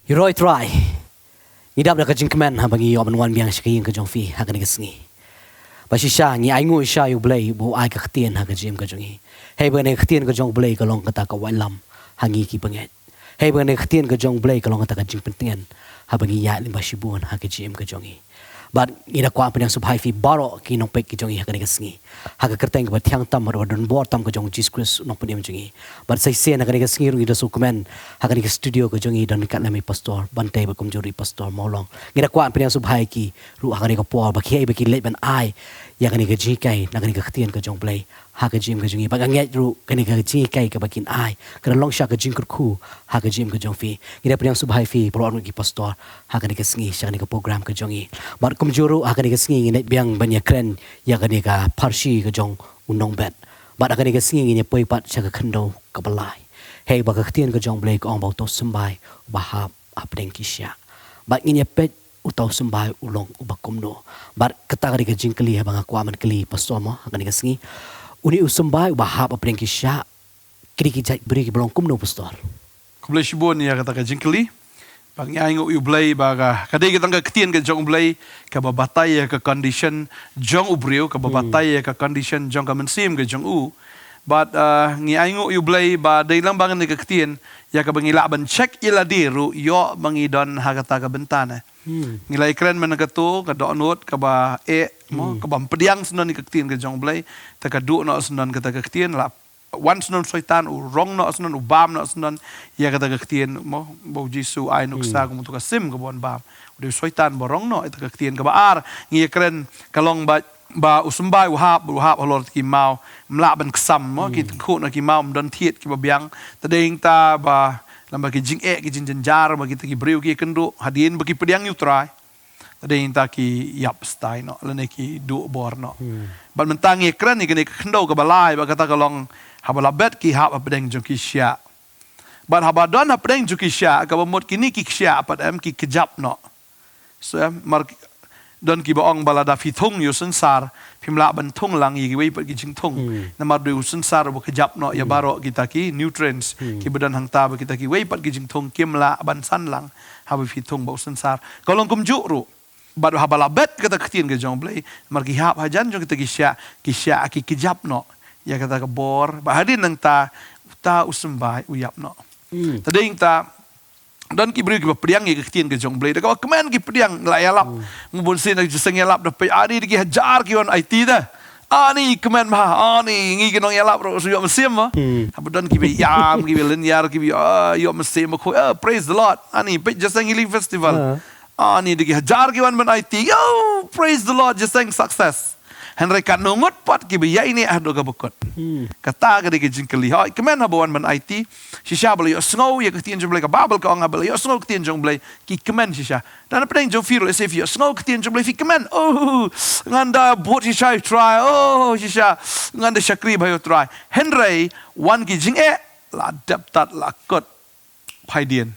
Hiroi try. Idap da kajing kemen ha bagi yoman wan biang shikayin ka jong fi ha ka nigasngi. Ba shisha ni aingu isha yu blay bu ai ka ktien ha ka jim ka jongi. Hey ba ne ktien ka jong blay ka long kata ka wailam hangi ki banget. Hey ba ne ktien ka jong blay ka long kata ka jing pentien ha bagi ya limba shibun ha ka jim ka jongi. But ina kwa apa yang subhai fi baro ki nong pek ki jongi ha ka nigasngi. Ha ka kerteng ba tiang tam mar don bor tam ka jong Jesus Christ nong penem jongi. But sai sen ha ka nigasngi ru ida su komen ha ka nigas studio ka jongi dan kat lami pastor bantai ba kumjuri pastor molong. Ina kwa apa yang subhai ki ru ha ka nigas por ba ki ba ki let ban ai ya ka nigas jikai na ka nigas ktien ka jong blay ha ka jim ka jongi ba nget ru ka nigas jikai ka bakin ai ka long sha ka jing ku ha ka jim ka jong fi. Ina apa yang subhai fi pro ki pastor ha ka nigas ngi sha ka nigas program ka jongi. But kumjuru ha ka nigas ngi net biang banyak kren ya ka nigas parsi ka jong unong bet. But ha ka nigas ngi ni poi pat sha ka khando ka balai. Hey ba ka ktien ka jong blay ka ong ba to sambai ba hap apdeng kisya. Ba ngi pet utau sembai ulong ubakumno. Bar kata ka jing kali ha bang aku aman kali pastor mo ha ka nigas ngi uni usambai ba hap apdeng kisya. Kiri ki jai beri ki belong kumno pastor. Kublai shibun ya kata ka jingkeli. Bang yang ingu ublay baga kadai kita ngak ketien ke jong ublay ka babatai ya ka condition jong ubriu ka babatai ya ka condition jong ka mensim ke jong u. But ngi aingu ublay ba dai lang bangan ke ketien ya ka bangila ban check ila diru yo bangidon ha kata ka bentana. Ngilai keren mana katu ka donut ka ba mo ka bam pediang senon ke ketien ke jong ublay ta ka du no senon kata ka ketien la wan senon soitan u rong no senon u bam no senon ya kata ka ketien mo bo jisu ai no sa ko ka sim ka bon bam u soitan bo rong no eta ka ketien ka ba ar ngi keren kalong ba usumbai u hap holor ki mau mla ban ksam mo ki khu na ki mau don thiet ki ba biang ta ding ta ba lamba ki jing ki jing janjar ba ki ta ki breu ki kendu hadien ba ki pediang yu trai ta ding ta ki yap stai no lene ki du bor no ban mentangi kren ni kene kendo ka balai ba kata kalong habala bet ki hap apdeng jong ki sya ban habadon apdeng jong ki sya ka ba mot kini ki sya apat em ki kejap no so mar don ki baong balada fi thung yu sensar pimla ban thung lang yi wei pat ki jing thung na mar du sensar bo kejap no ya baro kita ki nutrients ki badan hang ta ba kita ki wei pat ki jing thung kimla ban san lang ha fi thung bo sensar kolong kum ju ru badu habala bet kata ketien ke jong blay mar ki hap hajan jong kita ki sya ki kejap no ya kata ka bor ba hadin nang ta usumbai uyap no tading ta dan ki beri ki pediang ki ketien ke jong blay da ka kemen ki pediang la yalap ngubun sin ki seng yalap da pe ari ki hajar ki on IT da ani kemen ma ani ngi ki nong yalap ro su yo mesim ma habudan ki be yam ki be linyar ki be yo mesim ko praise the lord ani pe just ang healing festival ani di ki hajar ki on ban IT yo praise the lord just ang success Henry kat nungut pot ki be ya ini ahdo ka bukot kata ka di ki jingkeli ha kemen habuan ban IT shisha beli yo snow ya ketien jong blay ka babel ka ong beli yo snow ketien jong blay ki kemen shisha dan apa jong firo sef yo snow ketien jong blay fi kemen nganda buat shisha try shisha nganda shakri bayo try Henry wan ki jing la daptat la kot paidien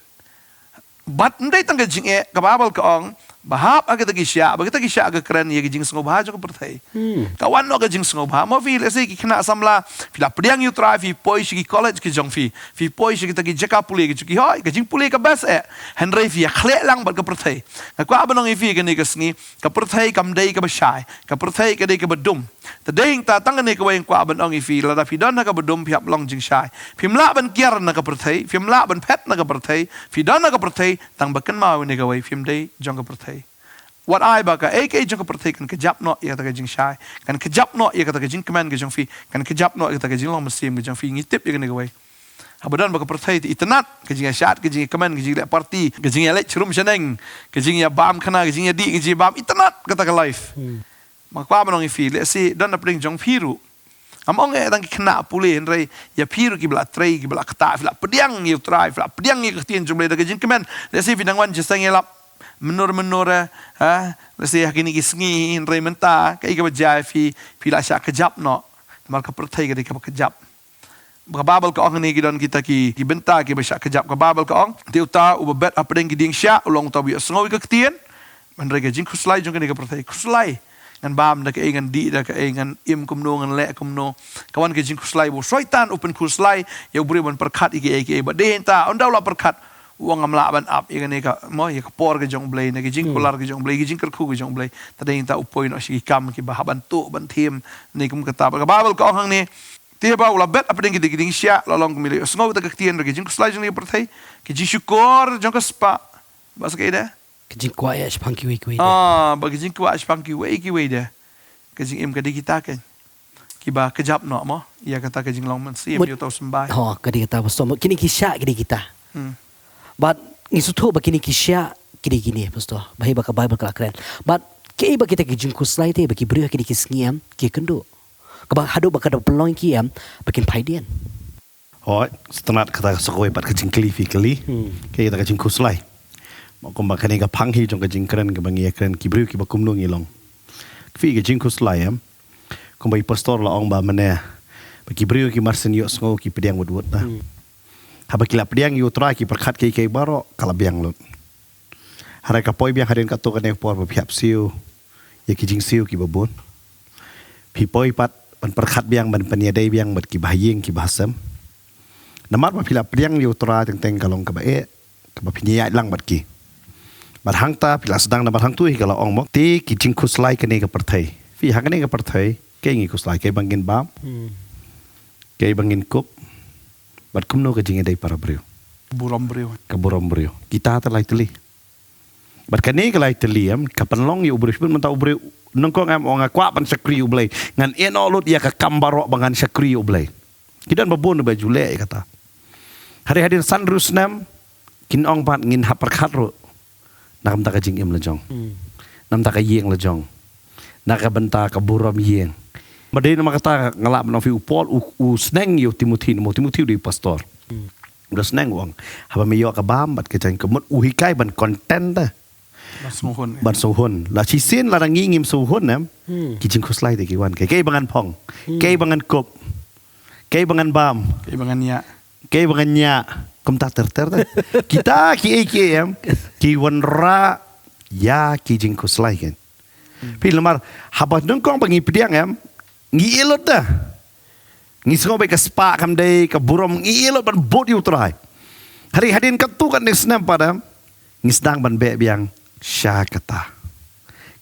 bat ndai tang ka jing ka babel ka ong bahap aga tagi sya ba kita ki sya aga keren ye jing sngo bha jo ko perthai kawan no ga jing sngo bha mo fi le se ki khna samla fi la priang yu try fi poi shi college ki jong fi poi shi kita ki jaka puli ki hoi ka jing puli ka bas Henry fi khle lang ba ka perthai ka kwa banong fi ka ni ka sngi ka perthai kam dei ka ba shai ka perthai ka dei ka ba dum ta dei ta tang ni ka wain kwa banong fi la da fi don na ka ba dum phiap long jing shai fi mla ban kiar na ka perthai fi mla ban phet na ka perthai fi don na ka perthai tang ba kan ma ni ka wai fi dei jong ka perthai what I baka AK jong ka perthai kan kejap no ya kata ka jing shai kan kejap no ya kata ka jing keman ka jong fi kan kejap no ya kata ka jing long mesim ka jong fi ngitip ya kan ka wai habadan baka perthai ti itanat ka jing shat ka jing keman ka jing le party ka jing le chrum shaneng ka jing ya bam khana ka jing ya di ka jing bam itanat kata ka life makwa manong fi le si don na pring jong firu among tang kena puli Henry ya piru ki bla tray ki bla kata fla pediang you try fla pediang ki ketien jong le ka jing keman le si finang wan jesang elap menur lesi hakini ki sngi Henry menta kai ka bajai fi la sya kejap no mal ka perthai ka kejap ka babel ka ong ni ki don kita ki benta ki ba sya kejap ka babel ka ong tiuta u bet apdeng ki ding sya ulong tabi sngo ka ketien Henry ka jing khuslai jong ka perthai khuslai ngan bam da ka ngan di da ka ngan im kumno ngan le kumno kawan ka jing khuslai bo soitan open khuslai ya buri ban perkhat iki ba denta ondaw la perkhat uang amla ban up ya ne ka mo ya ka por ke jong blai ne ke jing kolar ke jong blai ke jing kerku ke jong blai ta ding ta upoi no si kam ki ba ban tu ban thim ne kum ka ta ba babel ko hang ne te ba ula bet apa ding ki ding sia la long mi le sngo ta ka tien ke jing slai jing per thai ke ji syukur jong ka spa bas ke ida ke jing kwa ya spang ki we ba ke jing kwa spang ki we de ke jing em ka di kita kan ki ba kejap no mo ya kata ke jing long man sim yo tau sembai ho ke di kita pastor kini kisya ke di kita but isu tu ba kini kisya kini pastor bahi ba ka bible ka keren but ke ba kita ke jing kuslai te ba ki beri ke di kisngiam ki kendo ka ba hadu ba ka da pelong ki am bakin paidian Hoi, setelah kata sekoi bat kecing kali, kita kecing kuslai. Mau kembang kene ka panghi jong kecing keren ke bangi keren kibriu ki bakum nung ilong. Kfi kecing kuslai kembang pastor la ong ba mana. Bagi kibriu ki marsen yo sngo ki pediang wud na. Haba kila pediang yo tra ki perkat ki baro kala biang lut. Hara ka poi biang haden ka to kene por ba phiap siu. Ya kecing siu ki babun. Pi poi pat ban perkat biang ban peniadai biang bat ki bahayeng ki bahasam. Namat ma pila priang yo tra teng kalong ka bae ka ba pinya lang bat ki bat hang ta pila sedang na bat hang tu hi kala ong mok ti ki jing kuslai kene ka perthai fi hang kene ka perthai ke ngi kuslai ke bangin bam ke bangin kup bat kumno ka jing dai para breu buram breu ka buram breu kita ta lai teli bat kene ka lai teli am ka panlong yo breu pun mentau breu nongkong am ong kwa pan sakri ublai ngan enolut ya ka kambaro bangan sakri ublai kidan babon ba jule kata hari-hari sanrus nam kin ong pat ngin hapar khatro nakam ta ka jing im lejong nam ta ka yeng lejong naka benta ka buram yeng madai nama kata ngalap no fi upol u sneng yo Timothy di pastor udah sneng wong haba me yo ka bam bat ka jang kemut u hikai ban konten ta ban sohon la chi sin la rangi ngim sohon nam ki jing kuslai te ki wan ke bangan pong ke bangan kop ke bangan bam ke bangannya kumta ter kita ki wanra ya ki jing kuslai kan pi lemar habat nongkong pangi pediang am ngi elot dah ngi sngo be ka spa kam dei ka burom ngi elot ban bot yu trai hari hadin ka tu kan nesnam pada ngi sedang ban be biang sya kata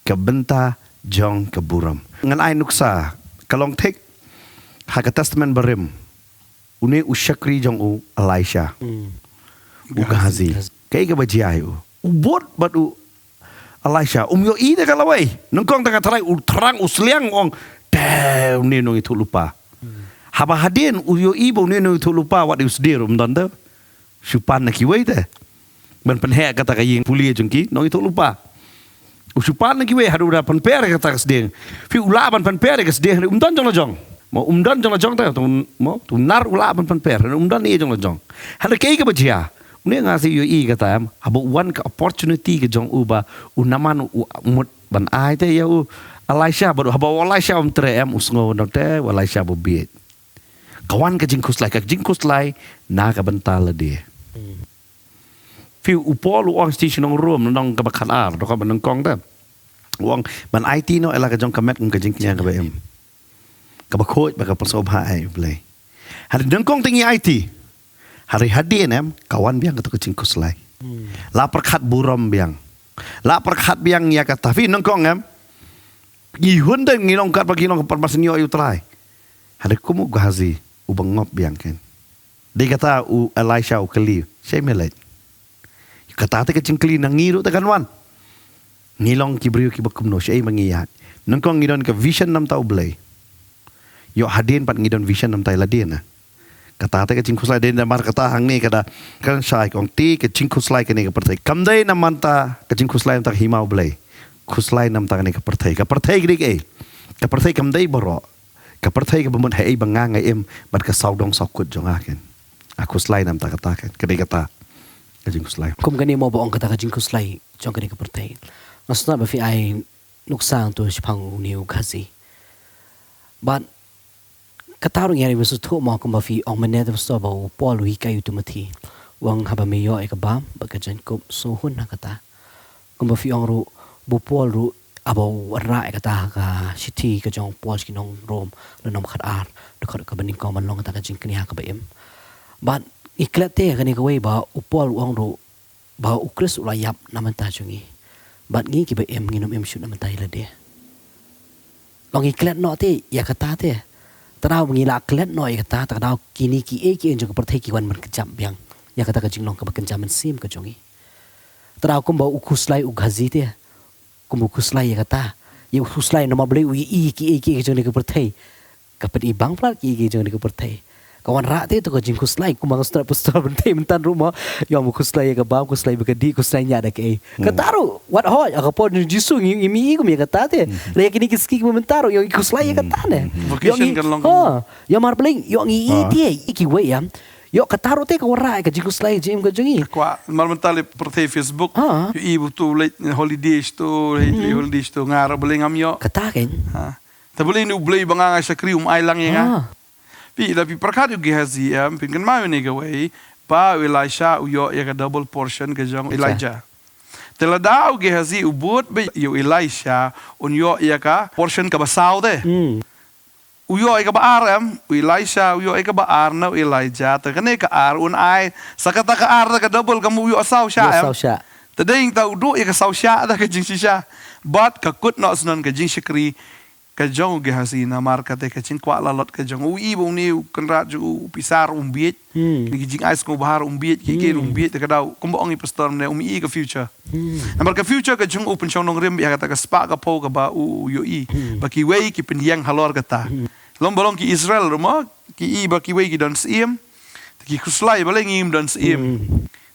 ka benta jong ka buram ngan ai nuksa kalong tek ha ka testament berim une usyakri jong u Elisha u Gahazi kai ka bajiai u bot bat u Elisha yo i de kalawai nongkong tengah terang usliang ong de ne no itu lupa haba hadin u yo i bo ne no itu lupa wat us dir tanda supan na kiwai de ban penhe kata kaying puli jengki no itu lupa usupan na kiwai hadu da penper kata kasdeng fi ulaban penper kasdeng dan jong mo dan jong ta mo tu nar ula ban per dan ni jong hada ke bajia ne ngasi yo i kata am haba one ka opportunity ke jong uba unaman mut ban ai te ya u Elisha baru haba Elisha tre am usngo no te Elisha bobit kawan ke jingkus lai na ka bental dia fiu upol uang station ng room nong ka bakalar do ka ban kong ta uang ban IT no ela ka jong kamet ka jingknya ka ba em kabakot baka persobha ai play hari dengkong tinggi IT hari hadin em kawan biang ketu kecing kuslai la perkat buram biang la perkat biang ya kata fi dengkong em ihun dan ngilong kat bagi long permasen yo ayu try hari kumu Gahazi ubang ngop biang kan dia kata u Elisha u keli saya melet kata te kecing keli nang ngiru tekan wan ngilong kibriu ki bakum no sei mangiyat dengkong ngidon ke vision 6 tau blay yo hadin pat ngidon vision nam tai ladin na kata ta ke cingkuslai den mar kata hang ni kada kan sai kong ti ke cingkuslai ke ni ke pertai kam dai nam manta ke cingkuslai tak himau blai kuslai nam ta ni ke pertai grik ke pertai kam dai boro ke pertai ke bemut hai bangang ai em bat ke sau dong sok kut jong aken aku slai nam ta kata ke kata ke cingkuslai kum gani mo boong kata ka cingkuslai jong ka ni ka pertai maksudnya ba fi ai nuksang tu sipang uniu Gahazi but katarung yari besu tu mau kembali fi ong menet besu bau Paul wi kayu tu mati wang haba meyo ek bam bagajan kup suhun na kata kembali fi ong ru bu Paul ru abau ra ek kata ka city ka jong Paul skinong Rom le nom khat ar dekat ka bening kong manlong kata ka jing kini ha ka baim but iklate ka ni ka wei ba u Paul ong ru bahwa ukris ulayap naman ta jungi bat ngi ki ba em nginum em shoot naman tayo la dia long iklet no te ya kata te taraw ngila klet no ya kata taraw kini ki e ki enjong perthai ki wan man kejam biang ya kata ka jinglong ka ba kenjaman sim ka jungi taraw kum ba ukuslai ughazi te kum ukuslai ya kata ya ukuslai no ma blai u i ki e ki jong ni ka perthai ka pet ibang plat ki jong ni ka perthai kawan rak tu ko jing kuslai ku mang stra postal bentai mentan rumah yo mu kuslai ka ba kuslai begedi kuslai nya ada ke kataru what ho ka po jisu mi ku mi kata te le kini kiski ku mentaro yo kuslai ka ta ne Vocation kan long. yo mar bling yo ngi tie iki we yam yo kataru te ka wara ka jing kuslai jim ka jungi Kwa mal mentali pertei Facebook. Yu ibu tu late holidays tu holidays tu ngara boleh ngam yo. kata ken Ha. Ta boleh ni ublay banga sa kriu ai lang nga. Pi lapi perkat yu gihazi pingkan mau ni gawai pa Elisha uyo ya ka double portion ke jong Elijah. Tela dau gihazi ubut be yu Elisha unyo ya ka portion ka basau de. Uyo ka baar Elisha uyo ka baar na Elijah ta kane ka ar un ai sakata ka ar ka double ka uyo sau sha yo sha tadeng tau du ya ka sau sha da ka jing sha bat ka kut no sunan ka jing shikri ka jong gehasi na marka te ka jing kwa lalot ka jong ui bo ni kan ra ju pisar umbiet ni jing ais ko bahar umbiet ki umbiet ka daw kumbo ang pastor ne umi ka future namar ka future ka jong open shong nong rim ya ka spa ka po ka ba uyo i ba ki wei ki pindiang halor ka ta lom bolong ki Israel mo ki i ba ki wei ki don sim ki kuslai ba ngim don sim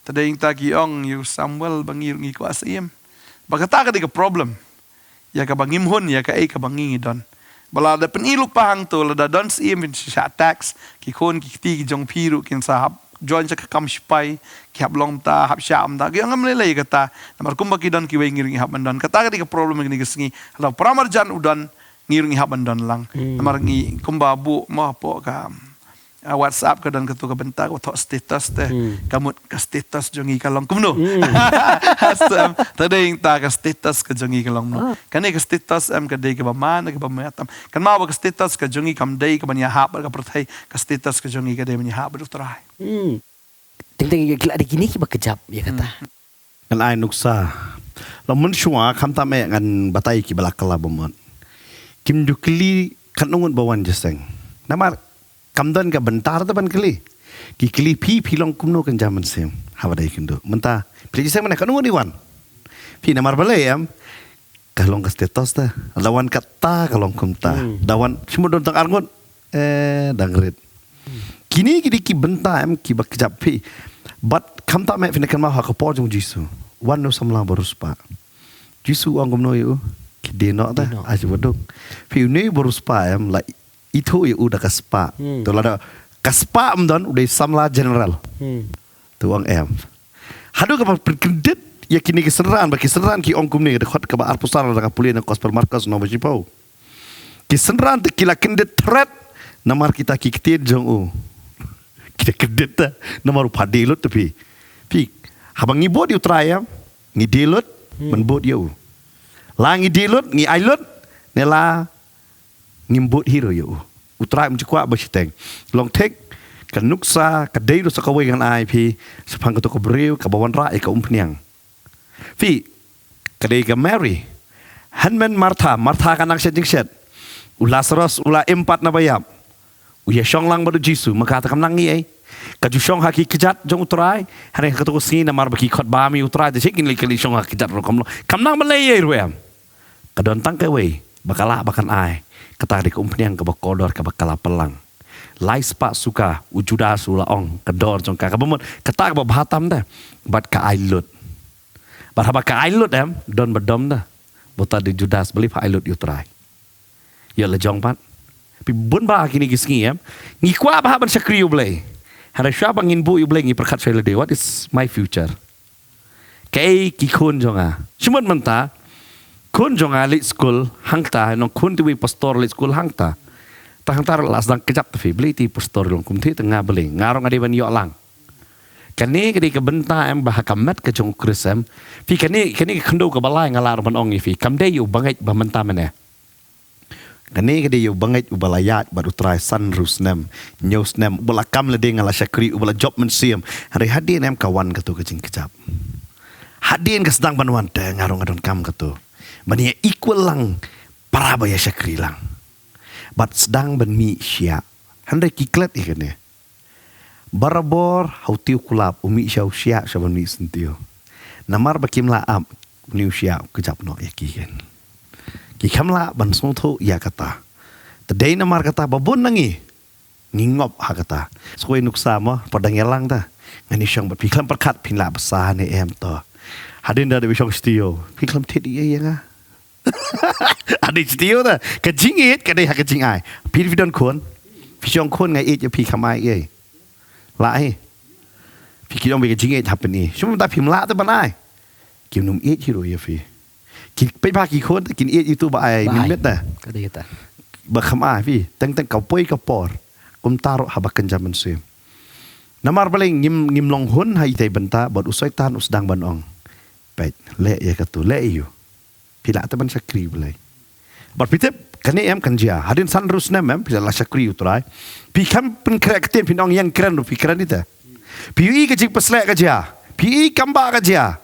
tadeng ta ki ong yu Samuel bangir ngi ko asim ba ka ta ka di ka problem ya ka bangim hun ya ka ka bangi don bala da peniluk pahang to la da don sim in sha tax ki kon ki ti ki jong piru kin sahab join sa ka kam spai ki hab long ta hab sham da ki ngam le ka ta namar kum ba ki don ki we ngir ngi hab don ka ta ka di ka problem ngi ngi la pramar jan udan ngir ngi hab don lang namar ngi kum ba bu mo po ka WhatsApp ka dan ketu ka bentar ko status teh kamut ka status jongi kalong kumno tadeng ta ka status ka jongi kalong no kane ka status ka dei ka baman ka bamatam kan ma ka status ka jongi kam dei ka banya hab ka perthai ka status ka jongi ka dei banya hab utrai ting ting gila di kini ki ba kejap ya kata Ngan ai nuksa. Lo mun shua kam ta me ngan batai ki balakala bomon. Kim dukli kan nungun bawan jeseng. Namar kamdan ka bentar ta ban kli. Ki kli pi long kumno kan jaman sem. Hawa dai kindo. Menta pri jeseng mana kan nungun iwan. Pi namar balai am. Kalong ka status ta. Lawan kata kalong kumta. Dawan cuma don tang arngot dangrit. Kini ki benta am ki bak kejap pi. But kam ta me fina kan ma ha ka po jong jisu. Wan no samla barus pa. Jisu ang gumno yu ki deno ta aja bodok. Pi ni barus pa am la itu yu udah kaspa. Tu la kaspa am don udah samla general. Tu ang em. Hadu ka perkedit ya kini keseran bagi seran ki ong kumni dekat ka ba arpusar da ka pulien ko supermarket no bajipau. Ki seran te kila kendet threat namar kita ki ketit jong u. Kita kedet ta namar padilut tapi pi habang ngibot yu traya ngi dilut menbot yu. La ngi dilut ngi ailut nela ngimbot hiro yu. Utrai mjikwa ba siteng. Long tek kan nuksa ka deiru sa kawe kan ai pi sepang ka to ko breu ka bawan ra ka umpniang. Fi kadai ka Mary Hanman Martha kan nang set jingset. Lazarus ula empat na bayap. Uya syong lang badu Jisu makata kam nang ngi ai. Ka ju syong haki kejat jong utrai hare ka to sini na mar baki khot ba mi utrai de sikin li kali syong haki kejat ro kam nang malai ai ruam. Ka don tang ka we bakala bakan ai. Kata di umpniang ka bakodor ka bakala pelang. Lai spa suka ujuda sula ong kedor jong ka bomon kata ka bahatam da bat ka ailut. Bat haba ka ailut em don bedom da. Bota di Judas beli pa ailut utrai. Ya le jong pat. Pi bun ba kini gisngi em. Ngi kwa ba ban sakriu blai. Hara syaba ngin bu yu blai ngi perkat sele de what is my future. Kai ki kun jonga. Simon menta kun jonga lit school hangta no kun tu pastor lit school hangta. Ta hangta las dang kejap fi blai ti pastor long kum ti tengah blai ngarong ade ban yo lang. Kani kadi ke benta em bah kamat ke jong krisem. Fi kani khando ke balai ngalar ban ong fi kam de yu bangai ba menta mene. Kani kadi yu bangai u balayat baru try sun rusnem news nem bola kam le ding ala syakri u bola job mensiam hari hadi nem kawan ke tu ke jing kejap. hadin ke sedang banuan ngarong kam ketu. Bani equal lang para baya syakri lang. Bat sedang ben mi sya. Handai kiklet ikan ni. Barabor hautiu kulap umi sya saban mi sentiu. Namar bakim la am niu sya kejap no yakin. Ki kamla ban sonto ya kata. Tadai namar kata babon nangi. Ngingop ha kata. Soi nuksa mo padang yelang ta. Ngani syang bat piklam perkat pinla besar ni em to. Hadin dah ada syang studio. Piklam tit iya ya. Ada studio ta. Kejingit kadai ha kejing ai. Pi vidon kon. Pi syang kon ngai it ya pi kamai ye. Lai. Pi kiyong be kejingit happen ni. Cuma ta pim la ta banai. Kim num it hiro ya fi. Ki pe pa ki kon kin it itu ba ai mimet ta. Kadai kata. Ba kamai fi. Teng kau poi ka por. Kum taruh habakan zaman sim. Namar paling ngim long hun hai tai benta bot usai tan usdang banong. Pet le ya katu le you. Pila ta ban sakri belai. Bot pitep kani em kan dia. Hadin san rus nem em pila la sakri utrai. Pi kam pen krakten pinong yang keren pi keren ita. Pi i ka jik peslek ka dia. Pi i kamba ka dia.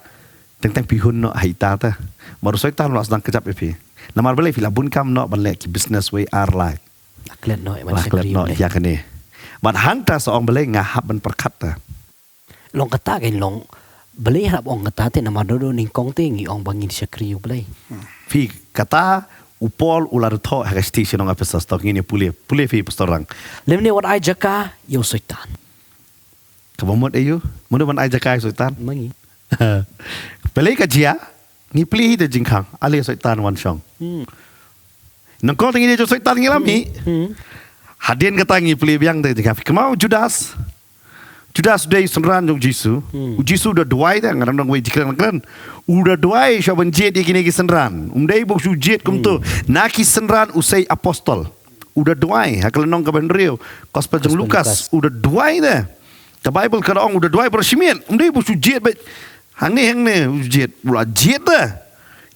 Teng pi hun no hai ta ta. Bot usai tan lo sedang kejap pi. Namar balai pila bun kam no ban le ki business way are like. Aklet no Aklet no ya kani. Ban hanta seorang belai ngahap ban perkata. Long kata kan long belai harap ong kata te nama dodo ning kong te ngi ong bangin syakri yu belai. Fi kata upol ular tho ha station ong apesa stok ini puli fi pastorang. Lemne wat ai jaka yo soitan. Kabamot ayu, mun ban ai jakai sultan. Mangi. Belai ka jia ni pli de jingkang ali sultan wan shong. Nang kong tingi jo sultan ngilami. Hadin kata ngi pli biang de jingkang. Kemau Judas. Judas day senran jong Jisu. Jisu udah duai dah ngarang dong wei jikran. Udah duai syaban jet ikini ki senran. Dai bok su jet kum tu. Naki senran usai apostol. Udah duai hakal nong ka benrio. Gospel jong Lukas udah duai dah. Ka Bible ka ong udah duai bersimian. Dai bok su jet bet. Hang ni jet. Ulah jet dah.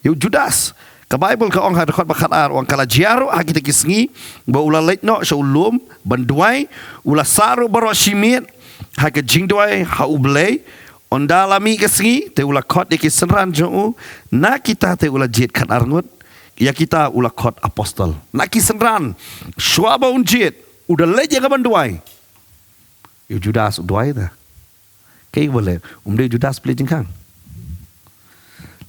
Yo Judas. Ka Bible ka ong hadakot bakat ar ong kala jiaro hakita kisngi ba ulah leit no sa ulum banduai ulah saru baro simit ha ka jingduai ha ublei ondala mi kisngi te ulah kot iki senran jo na kita te ulah jet kat arngut ya kita ulah kot apostol na ki senran swaba un jet udah leje ka banduai yo Judas duai da kai boleh umde Judas beli jengkang.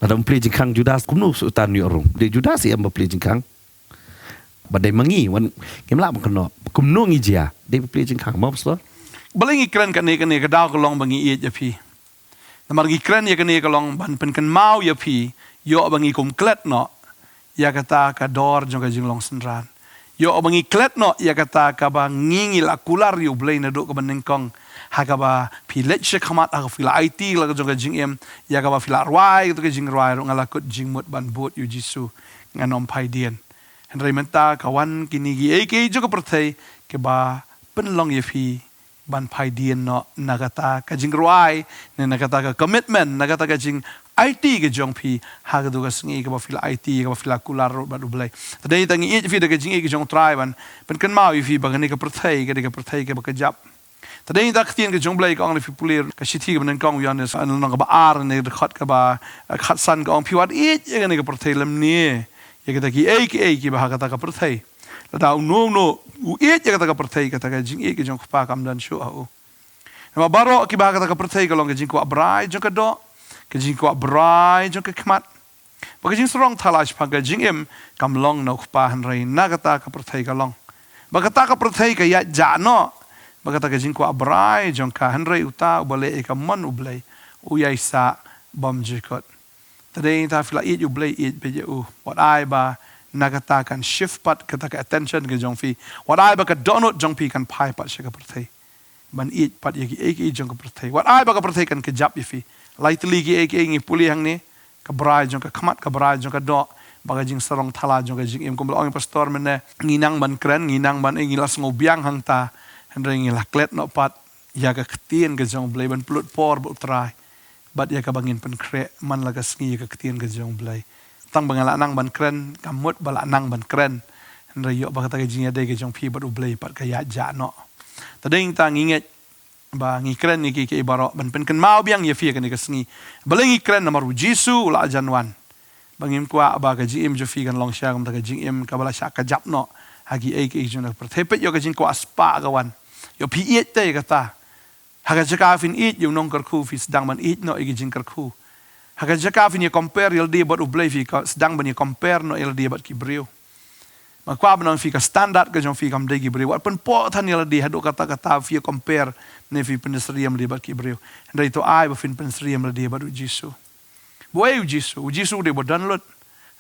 Ada mempelai jengkang Judas kumnu sultan ni orang. Dia Judas yang mempelai jengkang. Badai mangi wan kemla mengkeno. Kumnu ngi dia. Dia mempelai jengkang mau pastor. Baling ikran kan ne kadau kolong bangi iet ya pi. Namar ikran ya kan ne kolong ban pen kan mau ya pi. Yo bangi kum klet no. Ya kata ka dor jong ka jinglong senran. Yo bangi klet no ya kata ka bangi la kular yu blai na do ka banengkong. Hakaba pilet she khamat ha fila IT la ka jong jing em ya ka ba fila rwai to ka jing rwai ngala ko jing mot ban bot yu Jisu nganom pai dien henry menta kawan kini gi ek jo ka perthai ke ba penlong ye fi ban pai dien no nagata ka jing rwai ne nagata ka commitment nagata ka jing IT ke jong pi ha ka do ka sngi ka ba fila IT ka ba fila kular ba du blai tadai tangi e fi de ka jing e jong try ban pen kan mau fi ba ka perthai ke ba ka jap. Tadai tak tian ke jong blai ka ong fi pulir ka shiti ka ben kong yan es an nang ka ba ar ne de khat ka ba khat san ka ong piwat e ye ne ka perthai lam ni ye ka ki ki ba ka ta ka perthai la da no u e ye ka ta ka perthai ka ta ka jing e ke jong pa kam dan shu au ma baro ki ba ka ta ka perthai ka long ka jing ko abrai jong ka do ka jing ko abrai jong ka khmat ba ka jing strong thalash pa ka jing em kam long no pa han rai na ka ta ka perthai ka long ba ka ta ka perthai ka ya ja no bagata ka jingko abrai jongka henry uta ubale eka mon ublei uyai sa bom jikot tadai ta fila it ublei it beje u what I ba nagata kan shift pat kata ka attention ke jongfi what I ba ka donut jongpi kan pai pat shaka perthai ban it pat yaki eki jongka perthai what I ba ka perthai kan ke jap ifi lightly ki eki ngi puli hang ni ka brai jongka khamat ka brai jongka do baga jing sarong thala jongka jing im kumblo ong pastor mene nginang ban kren nginang ban ngilas ngobiang hang ta henry ngila klet no pat ya ka ketien ke jong blai ban plut por bu trai bat ya ka bangin pen kre man la ka sngi ka ketien ke jong blai tang bangala nang ban kren kamut bala nang ban kren henry yo ba ka jing ya de ke jong pi bat u blai pat ka ya ja no tading ta nginget ba ngi kren ni ki ibaro ban pen kan mau biang ye fi kan ka sngi balengi kren namar jisu la janwan bangim kwa ba ka jim jo fi kan long sha kam ta ka jim ka bala sha ka jap no hagi ai ki juna perthepet yo ka jin kwa spa ka wan yo pi et te ka ta haga jaka fin it yo nong kar khu fi sedang man it no igi jin kar khu haga jaka fin ye compare yel dia bot ublay fi ka sedang ban ye compare no yel dia bot ki brio makwa ban fi ka standard ka jong fi kam de ki brio wat pen po than yel dia hadu kata fi compare ne fi penesriam dia bot ki brio ndai to ai ba fin penesriam dia bot jisu boy jisu de bot dan lot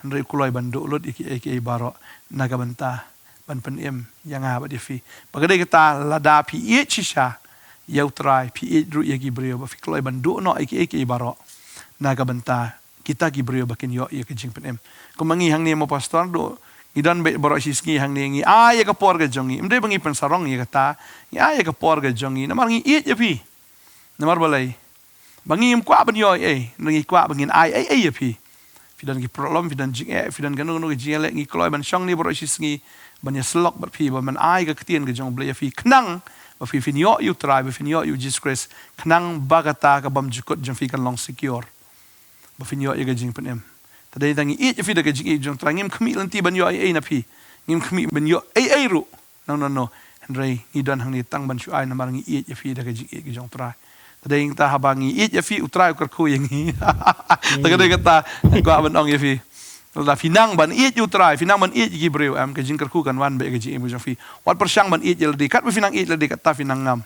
ndai kuloi ban do lot iki baro naga banta ban pen em yang ha ba di fi bagade kita lada pi it chisha yau try pi ru ya gibrio ba fikloi bandu no iki baro naga benta kita gibrio bakin yo ya ke jing pen em ko mangi hang ni mo pastor do idan be baro siski hang ni ngi ya ka por ga jongi imde bangi pen sarong ya kata ya ka por ga jongi na mangi it ya pi na mar balai bangi im kwa ban yo ngi kwa bangin ya pi fidan gi problem fidan jing fidan ganu no gi le ngi kloi ban shong ni baro siski ban ya slok bat pi ban ga ktien ga jong ble ya fi knang ba fi finyo you try ba finyo you disgrace knang bagata ka bam jukot jong fi kan long secure ba finyo ye ga jing pen em tadai tangi it fi da ga jing jong trangim khmi lanti ban yo ai na phi ngim khmi ban yo ai ru no andrei ni don hang ni tang ban chu ai na mar ngi it fi da ga jing jong try tadai ta habangi it fi utrai kar khu yang hi ta ga kata ko ban ong ye fi la finang ban it you try finang ban it gi breu am ka jing kar khu kan wan be ga jing jong fi wat persyang ban it yel di kat finang it le di kata finang ngam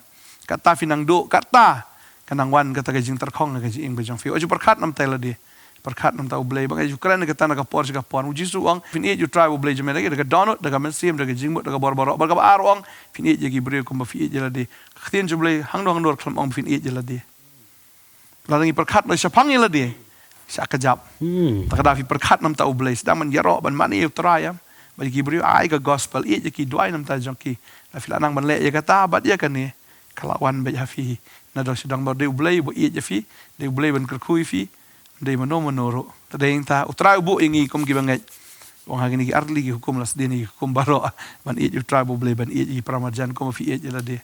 kata finang do kata kanang wan kata ga jing terkhong ga jing jong fi oju perkhat nam tai le di perkhat nam tau blei bang Ukraine kata na ka por ka por uji su ang fin it you try blei jeme ga donut ga men sim ga jing ga bor bor ga ar ong fin it gi breu ko ba fi it le di khtien ju blei hang dor khlam ong fin it le di la ngi perkhat le sapang le di sa kajap takada fi perkhat nam tau blai sedang man yaro ban mani you try am bagi beri ai ga gospel it ki duai nam ta jongki la fi lanang ban le ya kata bat ya kan ni kalawan ba ya fi na do sedang ba de blai bo it ya fi de blai ban kerkhui fi de mano manoro ta de ta utrai bu ingi kom gi bangai wong hagini ki arli gi hukum las de ni hukum baro ban it you try bo blai ban it gi pramarjan kom fi it la de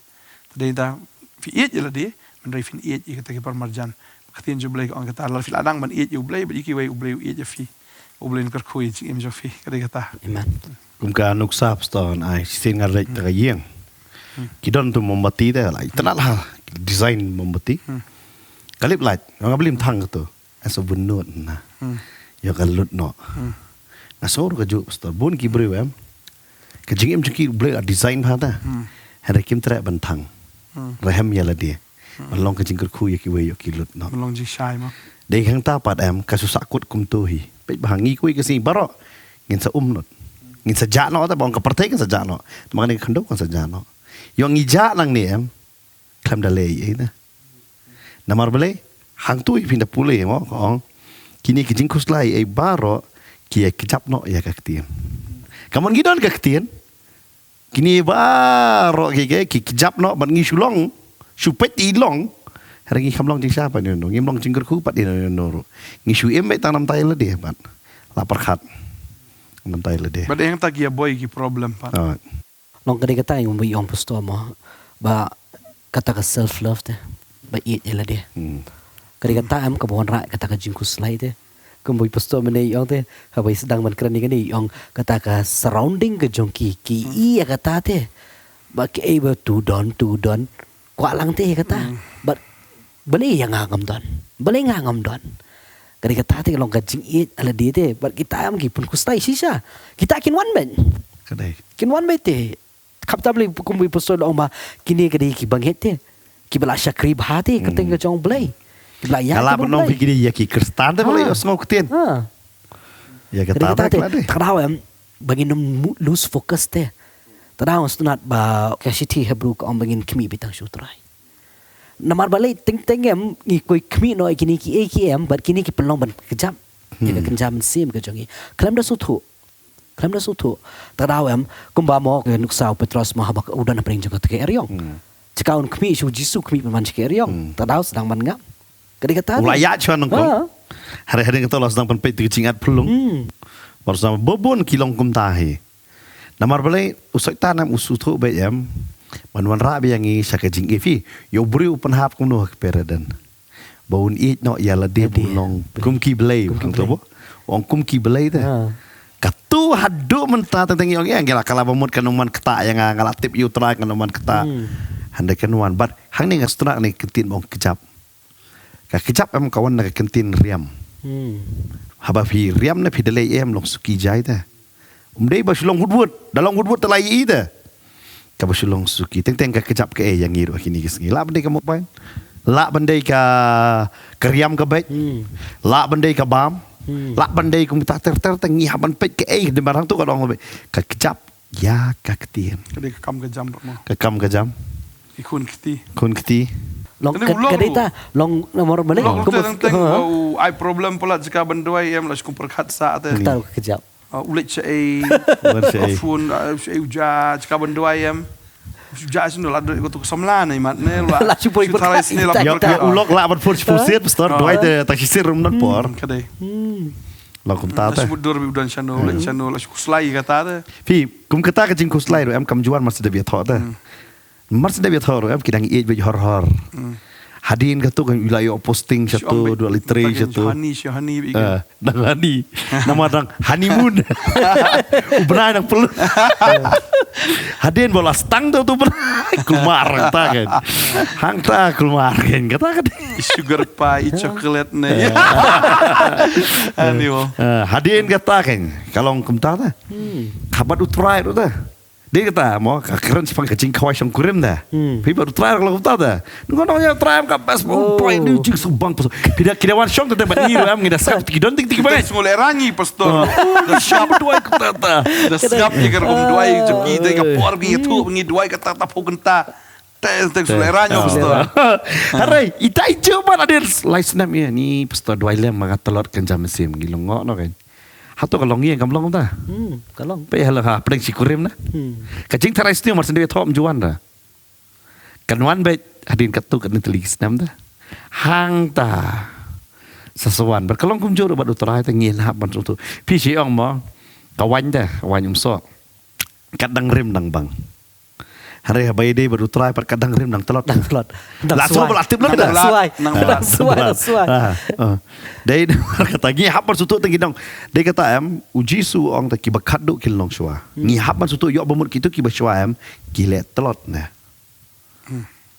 ta de ta fi it la de man dai fin it gi ta ki pramarjan khatien ju blai on kata la fi lanang ban it you blai ba ki wei blai it ya fi ublen kerkhui im jo fi kada kata amen kum ka nuk sap ston ai sin ngar rek ta yeng kidon tu mombati da lai tanal ha design mombati kalip lait ngam blim thang tu aso bunut na yo kalut no asor ka ju stor bun ki brew em ka jing im ki ble design ha ta hare kim tra ban thang rahem yala dia long ka jing kerkhui ki we yo ki lut no long ji shai ma de khang ta pat em ka su sakut kum tu hi pe bahangi kui ke si baro ngin sa not ngin sa ja no ta bong ka partai kan sa ja no makani khando kan sa ja no yo ngi ja nang ni em kham da le ai na namar bale hang tu i pinda pule mo kong kini ke jing kuslai ai baro ki ai kejap no ya ka ktien kamon gidon ka ktien kini baro ki kejap no ban ngi sulong supet i long hari ni kamlong jing siapa ni no ngimlong jing kerku pat ni no ngi su em tanam tai le dia pat lapar khat nam tai le dia bade yang ta gi boy gi problem pa long kada kata yung bi yung pastor mo ba kata ka self love te ba it ela dia kada kata am ka bon ra kata ka jing kuslai te kumboy pastor mene yung te habay sedang man krani kani yung kata ka surrounding ka jongki ki iya kata te ba ki able to don kwa lang te kata but beli yang ngam don kali kata te long gajing it ala dia te but kita am gi pun kustai sisa kita kin one man kadai kin one man te kapta beli kumbi pastor ong ba kini kadi ki banghet te ki bala syakri bahati keteng ka jong blai ki bala ya kala penom fikir ya ki kristan te boleh osngau ktien ya kata te la de tadaw am bagi lose focus te tadaw stunat ba kasiti hebru ka ong bangin kimi bitang sutrai namar balai ting em ngi koi kmi no kini ki AKM but kini ki pelong ban kejap ya kejam sim ke jongi klam da sutu tadaw em kumba mo nuk saw Petros mo habak udan pring jaga ke eryong cikaun kmi su jisu kmi man ke eryong tadaw sedang man ngam kadi kata ulaya chuan nong hari-hari kita los sedang pen pe cingat pelung bersama bobon kilong kum tahi namar balai usai tanam usutu be em Wan rabi yang i saka jing ifi. Yo briu penhap kum no peradan. Baun it no ya lade bulong kum ki belai kum to bo. Ong kum ki belai ta. Katu hadu mentah tentang yang gela kala bamut kanuman keta yang ngalatip yu tra kanuman keta. Handai kanuan but hang ni ngastra ni kentin bong kejap. Ka kejap em kawan nak kentin riam. Haba fi riam na fi delay em long suki jai ta. Umdei basulong hudwud, dalam hudwud telai ida. Ka basulong suki teng ka kejap ke yang ngiru kini kesngi. La bandai ka mopain. La bandai ka riam ka bet. La bandai ka bam. La bandai ku minta ter tengi haban pet ke de barang tu ka dong ka kejap ya ka ketien. Kadai kam ke jam mo. Ka kam ka jam. Ikun kiti. Kun keti. Long kadita long nomor balik. Long tentang ai problem pula jika benduai em las kumpul khat sa ate. Tahu kejap. Ulit sa ai Bersih. phone ai uja jika benduai em. Uja sino la do ko samla ni mat ne la. La chupo ikut Tarai sini la Ya ulok la ban pur fusit pastor doi de takisir rum nan por. Kadai. La kum ta ta. Las mudur bi udan chano ulit chano las kuslai kata ate. Fi kum kata ka jing kuslai em kam juan mas de biat tho ta. Mas de biat tho em kidang i be hor. Hadin ka tu kan wilayah posting satu 2 litre satu. Hani Nang hani. Nama dang honeymoon. Benar nang perlu. Hadin bola stang tu keluar ta kan. Hang ta keluar kan kata kan. sugar pie chocolate ne. Ani wo. Hadin kata kan kalau kum ta ta. Kabat utrai tu ta. Dia kata mau keren sipang kacing kawai sang kurim dah. Pi baru try kalau kata dah. Nunggu nanya try ka best point ni jing subang pas. Tidak kidawan syong tentang bat ni am ngida sap kidon ting ting banget. Semua lerangi pastor. The shop Dua kata ta. the shop ni ker duai joki de ka por bi tu ngi duai ka ta po genta. Tes semua lerangi pastor. Harai, ita coba ada license ya ni pastor dua lem maga telur kan jam mesim gilong ngok no kan. Hatu kalong yang kamlong ta. Kalong. Pe hala ha pedang sikurim na. Kacing tarai stiu mar sendiri thom juan da. Kanwan bet hadin katu kan telis nam da. Hang ta. Sesuan berkelong kum jor bat utrai ta ngien hap ban tu. Pi si ong mo. Kawan da, kawan so. Kadang rim nang bang. Hari habai dei baru try par kadang rim nang telot. Nang telot. La so belatip lah Nang suai. Nang suai. Dei kata gi hap par sutu tengi dong. Dei kata em uji su ong ta ki bakat do kil long shwa. Ngi hap par sutu yo bamut kitu ki baswa em gile telot na.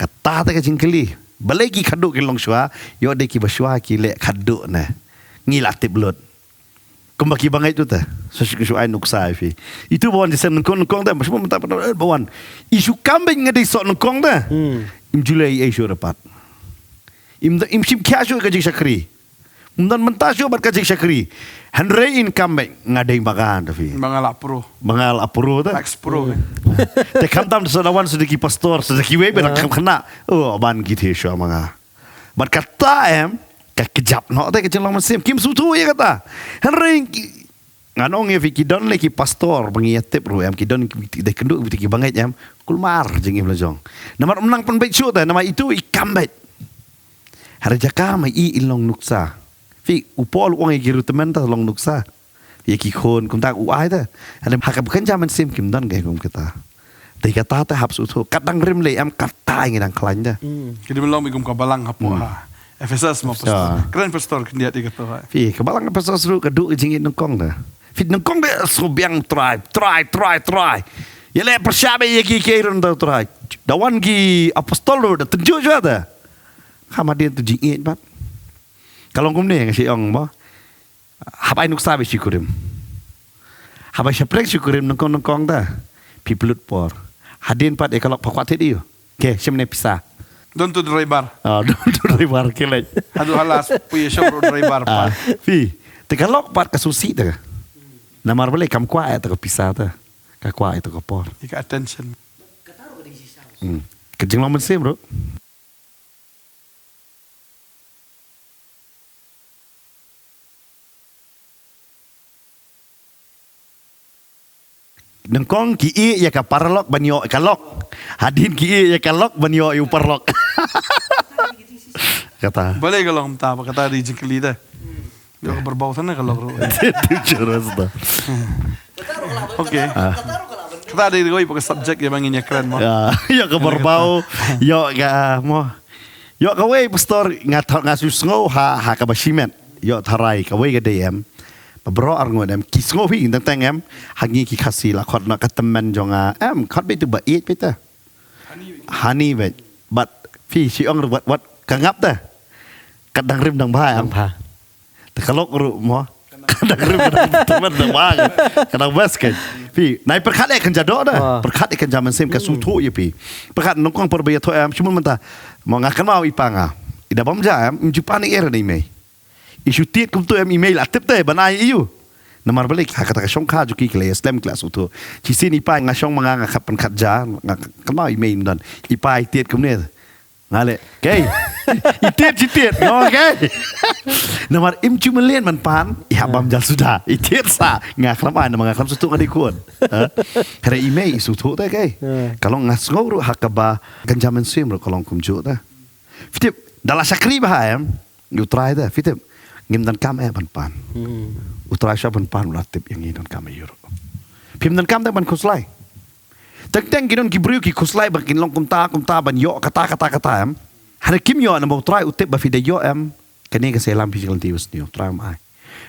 Kata ta ka jingkeli. Balai ki khadu kil long shwa yo dei ki baswa ki le khadu na. Ngi latip lot. Kembaki bangai itu ta. Sosik suai nuksa fi. Itu bawan di sana nukong dah. Semua mentah bawan. Isu kambing ngadi sok nukong dah. Im Julai isu rapat. Im sim kiasu kajik sakri. Mundan mentah syu bat kajik sakri. Henry in kambing ngadai makan fi. Bangal pro. Bangal apuro ta. Max pro. Te kantam sedawan sedeki pastor sedeki we benak kena. Oh ban gitu syu manga. Bat kata em kejap no te kejelang mesim kim sutu ya kata Henry nganong ya fikidon leki pastor pengiatip ru em kidon de kenduk bitiki banget em kulmar jeng im lajong nama menang pen bet shoot nama itu ikam bet hari jaka mai i ilong nuksa fi upol wong giru temen ta long nuksa ya ki khon kum tak uai ta ada hakap kan jaman sim kim don ge kum kata te kata ta hap sutu kadang rim le em kata ngidang klan ta Kini belum igum kabalang hapo ha. Efesus mau pastor. Keren pastor dia tiga tu. Fi kebalang pastor seru keduk jingit nengkong dah. Fit nengkong dia sobiang try. Ya le persyabe ye ki keiron dah try. Dawan ki apostol dah tunjuk juga dah. Kama dia tu jingit bat. Kalau kum ni ngasi ong mo. Hapai nuk sabe syukurim. Hapai syaprek syukurim nengkong dah. Pi pelut por. Hadin pat kalau pakwat dia. Okey, semne pisah. Don't to driver. Don't driver kelaj. Aduh halas punya shop driver pa. Fi, tegalok pat kasusi ta. Namar balik kam kwa ta pisah ta. Ka kwa itu ka por. Ika attention. Kejeng lamun sim bro. Nengkong ki i ya ka parlok banyo kalok. Hadin ki i ya kalok banyo yu parlok. Kata. Boleh kalau entah apa kata di jengkeli dah. Dia berbau sana kalau. Itu jelas dah. Okey. Kita ada goi pakai subjek yang manginya keren mah. Ya ke berbau, yo ga mo. Yo ka we pastor ngasus ngo ha ka basimet. Yo tharai ka we ga DM. Bro arngo dem kisngo pi tang em hangi ki khasi la khot na katemen jonga em khot be tu ba eat pe ta. Hani be but phi si ong wat ka ngap ta. Kadang rim dang ba am. Te kalok ru mo. Kadang rim teman dang ba. Kadang basket. Pi nai perkhat ek kan jado da. Perkhat ek kan jaman sem ka su thu ye pi. Perkhat nong kong perbe tho em cuma menta mo ngakan mau ipanga. Ida bam ja em jupani era ni me. Isu tiet kum tu em email atip te banai iu. Namar balik hakata ka shong kha juki kle stem class utu. Ci sini pa nga shong manga nga kapan khatja nga kama email dan. Ipai tiet kum ne. Ngale. Kay. Itiet okay. Namar im cuma lian man pan ya bam jal sudah. Itiet sa nga kram ana mga kram sutu ngadi kun. Kare email isu tu te kay. Kalau ngas ngoro hakaba ganjamen sim ro kalong kum ju ta. Fitip dala sakri bahayam. You try da fitip. Ngim dan kam pan. Utrai sya pan ulatip yang ngin dan kam euro. Pim dan kam da ban kuslai. Teng ginon gibriu ki kuslai bakin long kumta ban yo kata am. Hare kim yo na mo utrai utip ba fide yo am. Kani ka selam physical tius ni utrai mai.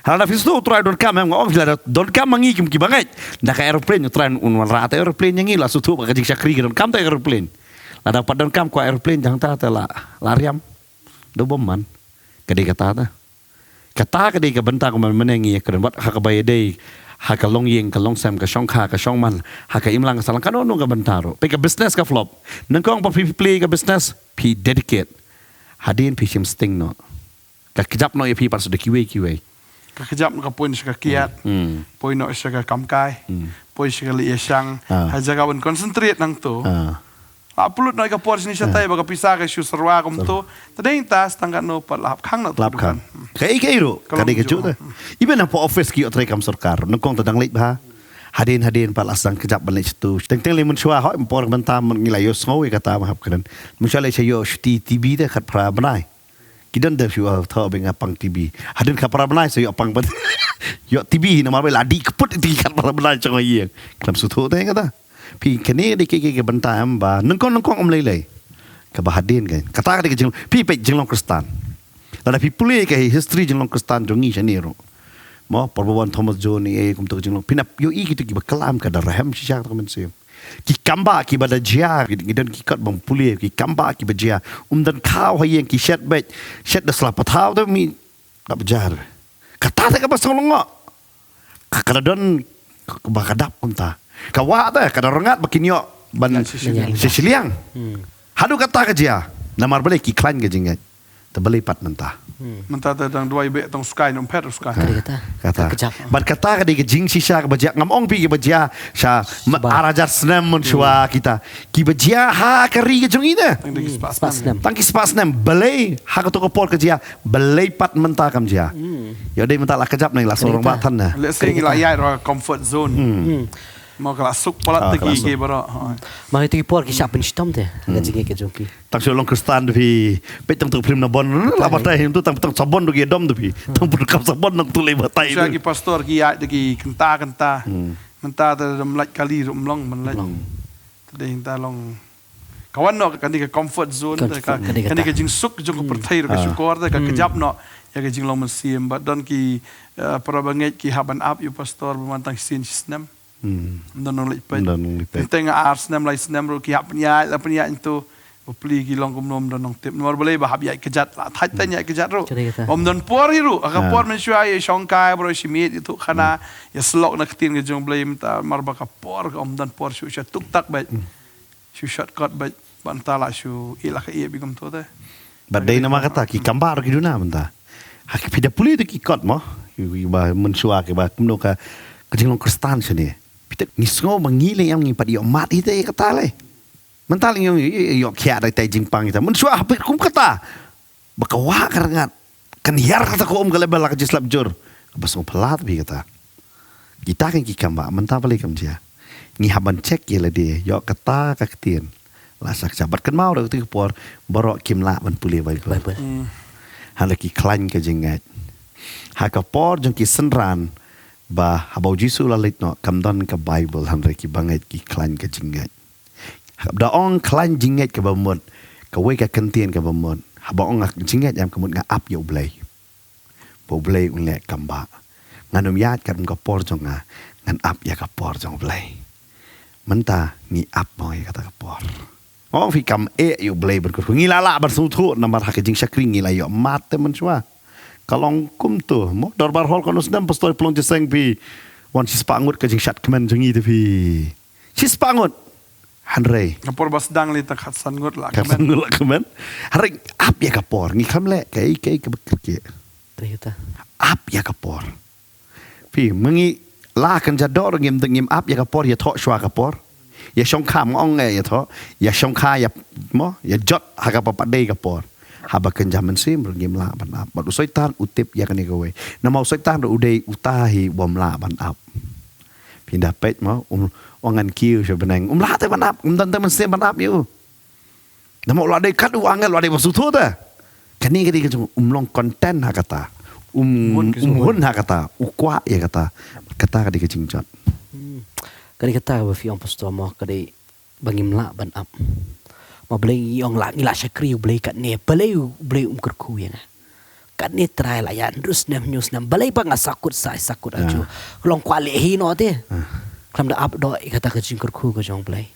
Hala na fisto utrai don kam am ngong fila don kam mangi kim ki bangai. Da ka aeroplane utrai un rata aeroplane yang ngila sutu ba ka jik sakri don kam ta aeroplane. La dapat don kam ko aeroplane jang ta la lariam. Do bom man. Kadi kata ta. Kata kadi ka benta ko man menengi keren wat ha ka bay day ha ka long yeng ka long sam ka shong kha ka shong man ha ka imlang salang ka no ka bentaro pe ka business ka flop nang kong pa play ka business pi dedicate hadin pi sim sting no ka kijap no pi par so de kiwe Kekejap nak poin seka kiat, poin nak seka kamkai, poin seka liya sang, haja kawan concentrate nang tu. Apulut nak kapor sini satai baga pisah ke susarwa kum tu. Tadeng tas tangga no par lahap khang nak tu. Lahap khang. Kai ro. Kadi keju ta. Iben apa office ki otrai kam sarkar. Nongkong tadang leit bah. Hadin par asang kejap balik situ. Teng limun shua hoi empor bentam ngilayo sngowi kata mahap kedan. Musyalai sayo shti TV dah kat pra benai. Kidan dah shua tho benga pang TV. Hadin kat pra benai sayo pang ben. Yo TV nama ladi keput di kat pra benai chang ye. Klam sutu ta kata. Pi kene de ke bentam ba nongkong om lei. Ka bahadin kan. Kata ke jeng pi pe jenglong Kristan. Lada pi pulih ke history jenglong Kristan jongi saniro. Mo perbuatan Thomas John ni kum tu jenglong pinap yo i gitu ki bakalam ka daraham sisa ka men sim. Ki kamba ki bada jia gidan ki kat bang pulih ki kamba ki bajia dan kau hayeng ki shet da selapa tau tu mi tak bejar. Kata ka pasang longo. Kadon bakadap kum ta. Kawa ta kada rengat bakinyo ban sisiliang. Hadu kata ke dia. Namar balik ki klan ke jingat. Terbeli pat mentah. Mentah tadang dua ibe tong sky nom pet sky. Kata. Ban kata ke dia jing sisa ke bajak ngamong pi ke bajak sha arajar senam mun shua kita. Ki bajak ha kari ke jong ina. Tangki spas nem belai ha ke to por ke dia belai pat mentah kam dia. Ya dei mentah lah kejap nang lah sorong batan na. Let's say ngila yai ro comfort zone. Mau kelasuk pola tegi ke bara. Mau itu por kisah penciptam deh. Ngaji ke jongki. Tak sulong Kristan pi. Pe tang tu prim na bon. La batai tu tang sabon tu ke dom tu pi. Tang pun kap sabon nang tu le batai. Saya ki pastor ki ya ki kenta. Menta ta melaj kali rumlong melaj. Tadi hinta long. Kawan no kan ke comfort zone kan ke jing suk jong pertai ke syukur ka kejap no ya ke jing long mesim don ki para banget ki haban up you pastor memantang sin sistem. Dan oleh pen. Tengah ars nem lai nem ro ki hap nya itu beli ki long kumnom dan nong tip nomor boleh bahab ya kejat lah thai tanya kejat ro. Dan por hiru aka por men shua ye shongkai bro shimit itu kana ya slok nak tin ke jong boleh minta mar baka por dan por shu sha tuk tak baik. Shu shortcut baik bantala shu ilah ke ia bigam tu teh. Badai nama kata ki kambar ki duna banta. Hak pida puli tu ki kot mo. Ba men shua ke ba kumno ka kejing Kristan sini. Pita nisgo mangile yang ngipat yo mat ite kata le. Mental yo kia dai tai jingpang ita. Men shua hapit kum kata. Bakawa karangat. Kan hiar kata ko ka lebel ka jislap jur. Bas pelat bi kata. Kita kan ki kamba mental balik kam dia. Ngi haban cek ye le dia yo kata ka ketien. Lasak sabat kan mau dak tu por borok kim la ban pulih bai ko. Hala ki klan ka jingat. Ha ka por jong ki senran ba habau Jisu lalit no kamdan ka Bible han reki bangai ki klan ka jingat da ong klan jingat ka bamot ka we ka kentien ka bamot habau ong jingat yam kamut nga ap yo blai bo blai un le kamba nganum yat kam ka por jonga ngan ap ya ka por jong blai menta ni ap boy kata ka por ong fi kam yo blai ber ko ngi la ber su thu namar ha ka jing sakring ngi la yo mat te man chwa kalong kum tu mo dorbar hol kono sedam pastor pelong jeseng pi wan si spangut ka jing shat kemen jengi tu pi si spangut hanrei kapor bas dang li tak hatsan ngot la kamen kamen ngula kemen hari ap ya kapor ngi kamle kai ka bekerja Ternyata. ap ya kapor pi mengi la kan jador ngim ngim ap ya kapor ya tho shwa kapor ya shong kham ong ya tho ya shong kha ya mo ya jot ha ka pa dei kapor haba kenjaman sim ngim la ban ap badu soitan utip ya kan gawe na mau soitan do udai utahi bom la ban ap pindah pet mo ongan kiu sebenang la te ban ap dan te sim ban ap yu na mau la dei kat u angel la dei masu thu ta kani kadi long konten ha kata hun ha kata ukwa ya kata kadi ke jingjot Kadi kata ba fi ang pastor mo kadi bangim la ban up. Ma blay yung la ngila syakri blay kat ne blay kerku ya. Kat ne try la ya terus nem news nem blay pa nga sakut aju. Long kwali hino te. Klam da up do kata ka jing kerku ko jong blay.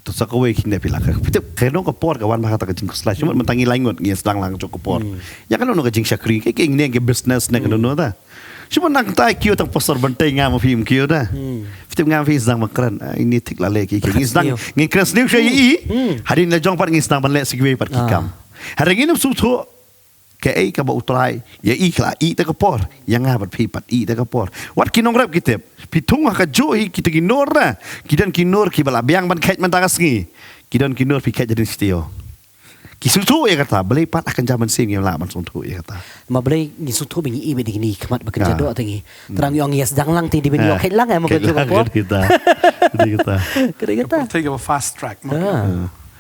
tu sakawe kinde pilaka pitep keno ko por kawan ba kata kajing slash cuma mentangi langot ngi sedang lang ko por ya kan ono kajing syakri ke ngi ngi business ne kan ono ta cuma nang tai kio tang pasar bantai ngam film kio da pitep ngam fi sedang makran ini tik la le ki ngi sedang ngi kras new shay i hari na jong pat ngi sedang ban le sigwe pat ki kam hari ngi num su thu ke ai ka ba utrai ya i kla i ta ka por yang ngabat pi pat i ta ka por wat kinong rap kitep pitung ka johi kita kinor na kidan kinor ki bala biang ban kait man takas ngi kidan kinor pi kait jadi stio kisutu ya kata belai pat akan zaman sing yang la ban suntu ya kata ma blay ni sutu bingi i be dingni khamat ba kan jado tangi terang yung yes dang lang ti di ben yo kait lang ay mo ka ko kita kita kadi kata take a fast track mo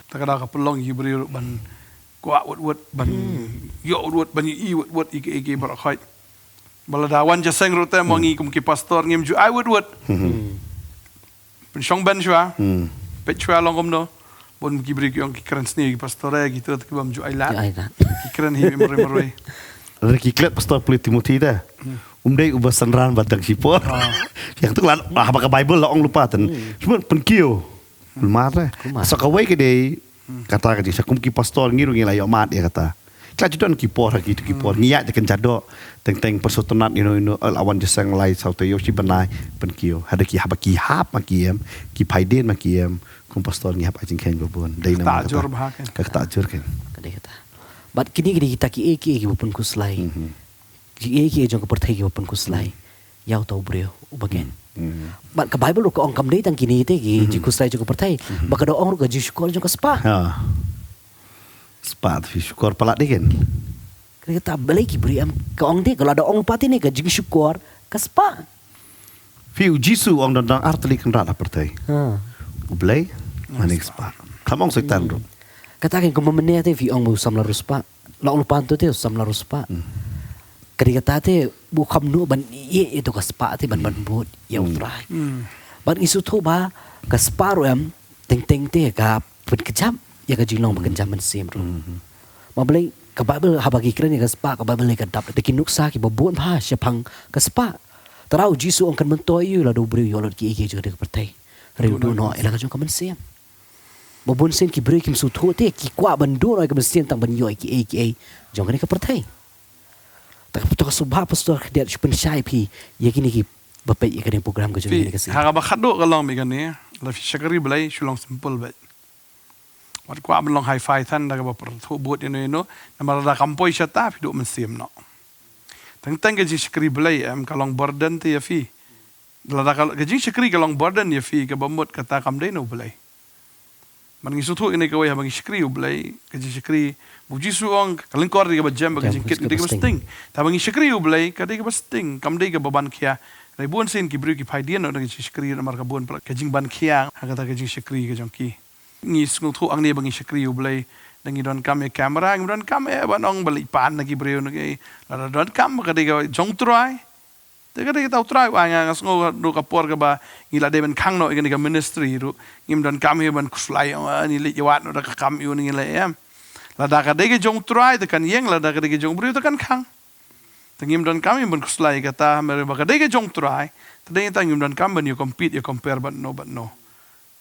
takada ka pelong hibri ban kwa wat ban yo wat ban i wat i bar khait baladawan ja seng rote mongi kum ki pastor ngim ju ai wat pen shong ben shwa pe chwa long kom no bon ki brik yong ki kran sni ki pastor ki tot ki bam ju ai la ki kran hi mer Reki klet pastor Pulit Timothy dah umdai ubasan ran batang sipor yang tu lan apa ka Bible la ong lupa tan cuma penkio lumar so kawai ke dei kata ka sa kum ki pastor ngiru ngi la yo mat ya kata kla judon ki por ki por ngiya kan jado teng persotonat ino awan jesang lai sau te yoshi banai penkio hada ki hap makiem ki paiden makiem kum pastor ngi hap ajing ken gobon dei nama ka tajur kan kadi kata bat kini kita ki bupun kuslai ki jong perthai ki bupun kuslai yau tau breu ubagen bat ka Bible ko ong kam dei tang kini te ki kuslai jong perthai ba ka do ong ga ji syukur jong ka spa spa fi syukur pala deh kan kadi kata balai ki beri am ka ong de kalau ada ong pati ne ka jing syukur ka spa fi Jisu ong dan artli kan rada pertai ublai manik spa kamong setan ro katakan ko mamene te fi ong mo sam la ruspa la ong panto te sam la ruspa kadi kata te bu kham nu ban ye itu ka spa te ban but ya utrai ban isu thu ba ka spa ro am teng te ka put kejam ya ka jinglong ba kejam man sim ro ma blai ka Bible ha bagi kren ka spa ka Bible ka dap de kinuksa ki bobon ba syapang ka spa tarau Jisu ong kan mentoyu la do bru yo lo ki jo de ka pertai reu do no ela ka jong ka man sim bobon sen ki bru kim su thu te ki kwa ban do no ka man sim tang ban yo ki jong ka pertai tak puto ka subha pastor dia pen shai pi ye kini ki bapai ye kan program ka jong ni ka si ha ba khado ka long mi kan ni la fi shakari blai shulong simple ba wat kwa ban long high five than da ka ba per thu bot ino na mara kampoi shata fi do man sim no tang ka ji shakari blai am ka long burden te ya fi la da ka ji shakari ka long burden ya fi ka ba mot kata kam dei no blai man ngi sutu ini ka way ha shakri blai ka ji shakri bu ji su ong ka lingkor di ka ba jam ba ka jingkit di ka ba sting ta bangi shakri blai ka di ka ba sting kam dei ka ba ban khia rai buan sin ki bru ki phaidian no ka ji shakri na mar ka buan ka jing ban khia ha ka ta ka ji shakri ka jong ki ngi sung thu ang ne bangi shakri blai dangi don kam e camera ngi don kam e ban ong bali pan na ki bru no ki la don kam ka di ka jong try Kada kita try wa nga ngo do kapor ka ba ngila de ben khang no igani ka ministry ru ngim dan kam hi ban kuslai ni li wat no da ka kam yu ni le em la da ka de jong try de kan yeng la da ka de jong bri de kan khang ngim dan kam hi ban kuslai ka ta mer ba ka de jong try de ta ngim dan kam ban you compete you compare but no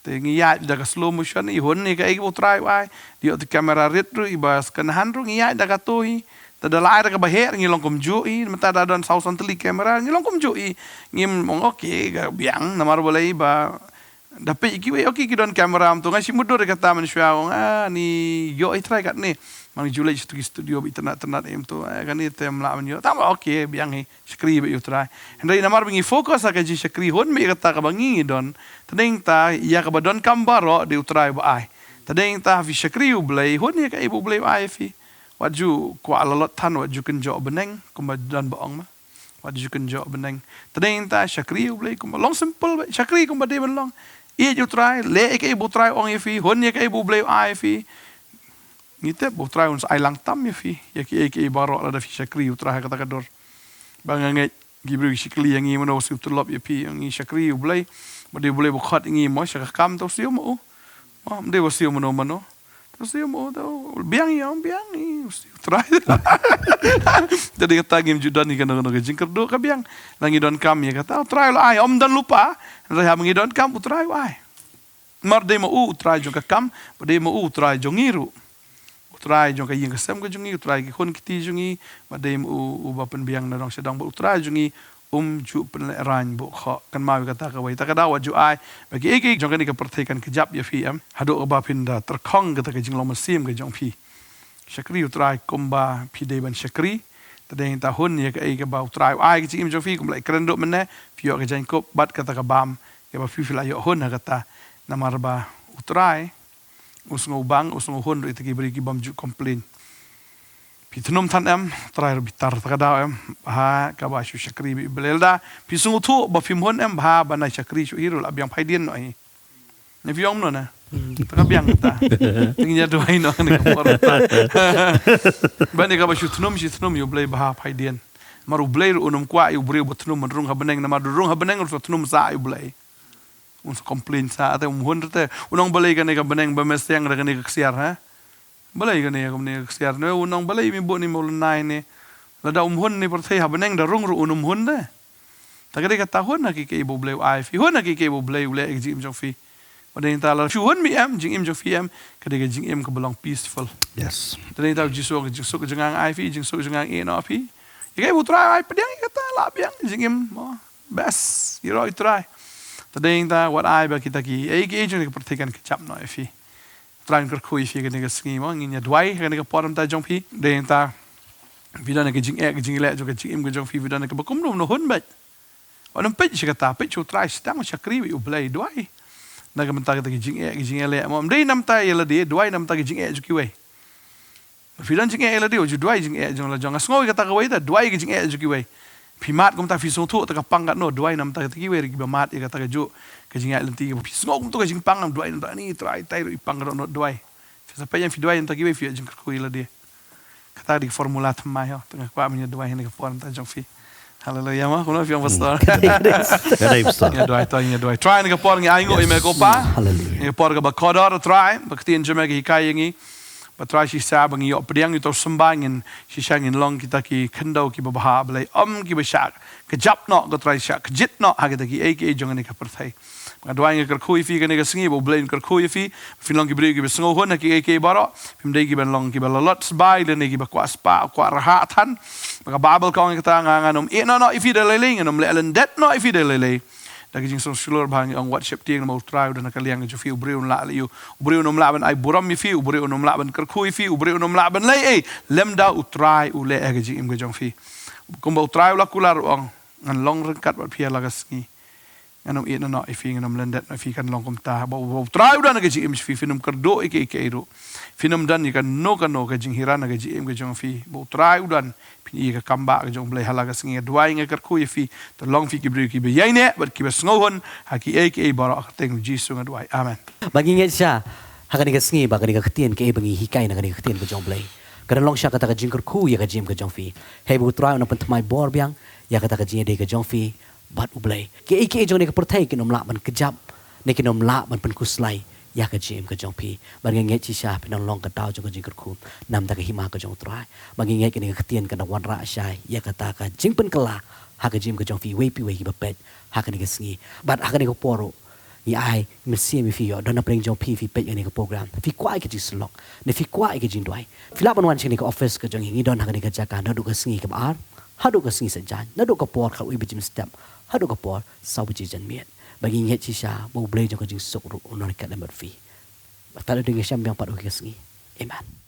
te ngi ya da ka slow motion I hon ni ka I bo try wa di ot camera rit ru I bas kan han ru ngi ya da ka to hi ta da lai ka ba her ngi long kom ju I mata da don sau san teli camera ngi long kom ju I ngim mong okay ga biang na mar bolai ba da pe ki we okay ki don camera am to ngai simudo de ka ta man shwa ni yo I try kat ni mang ju le studio bi tanat em to kan ni tem la man yo ta okay biang hi skri be you try ndai na mar bingi focus ka ji skri hon me ka ta ka bangi don tadeng ta ya ka ba don kambaro de try ba ai tadeng ta fi skri u blai hon ni ka ibu blai ai fi wat ju kwa la lot tan wat ju kan jo beneng kum ba don ba ong ma wat ju kan jo beneng tadeng ta skri u blai kum long simple skri kum ba de ben long I ju try le ka ibu try ong fi hon ni ka ibu blai ai fi ngite bo try uns ai lang tam fi ya ki baro la da fi shakri utra ka ta kador bangange gibru shikli yang I mano si utlop ya pi yang shakri u blai bo de boleh bo khat ngi mo shaka kam to siu mo de bo siu mano to siu mo to biang I try jadi kata ngim judan ni kana kana jingker do ka biang langi don kam ya kata try lo ai om dan lupa ra ngi don kam utrai ai mar de mo utrai jo ka kam bo de mo utrai jo ngiru utrai jong ka ying ka sem ka jungi utrai ki khon kiti jungi madem u ba pen biang na dong sedang bo utrai jungi ju pen ran bo kha kan ma ka ta ka wai ta ka da wa ju ai bagi ek jong ka ni ka perthekan ka jap ya fi am hado ba pin da terkhong ka ta ka jing lo masim ka jong fi shakri utrai komba pi de ban shakri ta de ta hon ya ka ek ba utrai ai ki jing jong fi kum lai krendo men ne fi yo ka jang ko bat ka ta ka bam ya ba fi la yo hon ka ta na mar ba utrai usngo bang usngo hon ri tiki beri ki bam ju complain pitnum tan em trai bitar ta da em ha ka ba shu shakri bi belda pisungu thu ba fim hon em ha ba na shakri shu hiru la biang phaidien no ai ne fiong no na ta biang ta tingnya do ai no ne ko ta ba ne ka ba shu tnum yu blai ba phaidien maru blai unum kwa yu bre botnum rung ha beneng na ma rung ha beneng ru tnum sa yu blai uns complain sa ate hon te unong balai ka ne ka beneng ba mes yang ra ka ne ka siar ha balai ka ne ka siar no unong balai mi bo ni mo nai ne la da hon ni per thai ha beneng da rung ru unum hon de ta ka de ka ta hon na ki ke bo blai ai fi hon na ki ke bo blai ule ek jim jong fi ba de ta la shu hon mi am jing im jong fi am ka de ka jing im ka belong peaceful Yes. ta de ta ji so ka jing ai fi jing so jing e no fi ye bu try ai pedang ka ta la biang jing im best you right try tadeng ta wat ai ba kita ki ek agent ka pertikan ka chap no fi tran kar khoi fi ka ne ka sgi mo ngi nya dwai ka ne ka poram ta jong fi deng ta vidana ka jing ek jing le jo ka jing im ka jong fi vidana ka bakum no hon ba onam pe shi ka ta pe chu try stang shakri u play dwai na ka menta ka jing le mo dei nam ta yela de dwai nam ta ka jing jo ki we vidan jing le de jo dwai jing jong la jong sngo ka ta ka we ta dwai ka jing jo ki we pimat kum ta fi so thu ta ka pang no dwai nam ta ki we ri ba mat ka ta ka ju ka jing lenti ka sngo kum to ka jing pang nam dwai nam ta ni try tai ri pang no dwai sa pa yan fi dwai nam ta ki we fi jing ko ila de ka ta di formula ta mai ho ta ka mi dwai ni ka form ta jong fi haleluya ma kuno fi ang pastor Kadai pastor. ya dwai try ni ka por ngi ai ngo i me ko pa Hallelujah. ni por ka ba kodor try ba ktin jeme ki kai ngi Patrai si sabang yo pediang itu sembangin si sangin long kita ki kendau ki babaha belai ki basak kejap no ko trai syak kejit no ha kita ki ek jong ni ka perthai dua ngi ker khui fi ka ni ka singi bo blain ker khui fi fin long ki bri ki besngo hon ki ek baro pim dei ki ben long ki balot sbai le ni ki ba kwa spa kwa raha than ka babel ka ngi ta nganum e no ifi de leling nom le len det no ifi de lele dagi jing so sulur bang ang WhatsApp tiang mo try dan ka liang ju fi ubri un la liu ubri un la ban ai buram mi fi ubri un la ban ker khui fi ubri un la ban le lemda utrai u le ag jing im ga jong fi kum ba utrai la kular ong ngan long rengkat ba pia la ga ski anum e no ifi nganum lendet no fi kan long kum ta ba utrai dan ga jing im fi finum ker do ek ru finum dan ni kan no ga jing hiran ga jing im ga jong fi ba utrai dan pini ka kamba ka jong blai halaga singe duai nge kar ku fi to long fi ki bri ki be yaine but ki besngohon ha ki ek bara ka teng jisu nga duai amen Bagi nget sya, hakani ka sngi ba kani ka ktien ke bangi hikai na kani ka ktien ka jong blai. Kadang long syak kata ka jingkur ku ya ka jim ka jong fi. Hei bu try on pen tmai bor biang ya kata ka jing de ka jong fi bat ublay. Ke jong ne ka pertai ki nom lak ban kejap. Ne ki nom lak ban pen kuslai ya ka jim ka jong fi. Bagi nge chi sha pen long ka tau jong ka jingkur ku. Nam ta ka hima ka jong try. Bagi nge ki ne ka tien ka na wan ra shai ya kata ka jing pen kala ha ka jim ka jong fi wei pi wei ki ba pet ha ka ne ka sngi. Bat ha ka ne ka poro. Ni ai mi sia mi fi yo dona preng jong pi fi pet ni ka program fi kwai ka jislok ne fi kwai ka jing doi fi la ban wan chini ka office ka jong ni don ha ka ni ka jaka na du ka sngi ka ar ha du ka sngi sa jan na du ka por ka ui bi jim step ha du ka por sau bi jan miet bagi nge chi sha bo ble jong ka jing sok ru on ka lembat fi ba ta du nge sham yang pat u ka sngi amen